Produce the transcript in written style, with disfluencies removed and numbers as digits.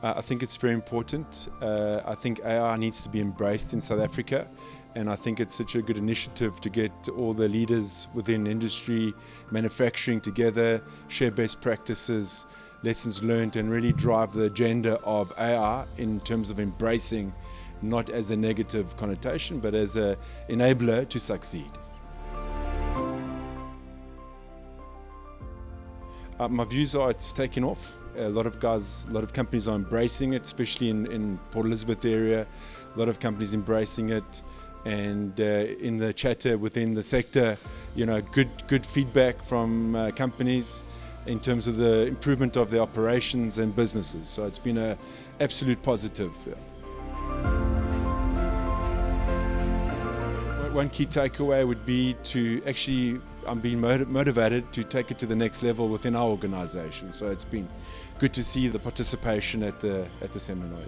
I think it's very important. I think AI needs to be embraced in South Africa, and I think it's such a good initiative to get all the leaders within industry, manufacturing together, share best practices, lessons learned, and really drive the agenda of AI in terms of embracing, not as a negative connotation, but as an enabler to succeed. My views are it's taken off. A lot of companies are embracing it, especially in Port Elizabeth area. A lot of companies embracing it, and in the chatter within the sector, good feedback from companies in terms of the improvement of their operations and businesses. So it's been an absolute positive. One key takeaway would be to actually, I'm being motivated to take it to the next level within our organisation. So it's been good to see the participation at the seminar.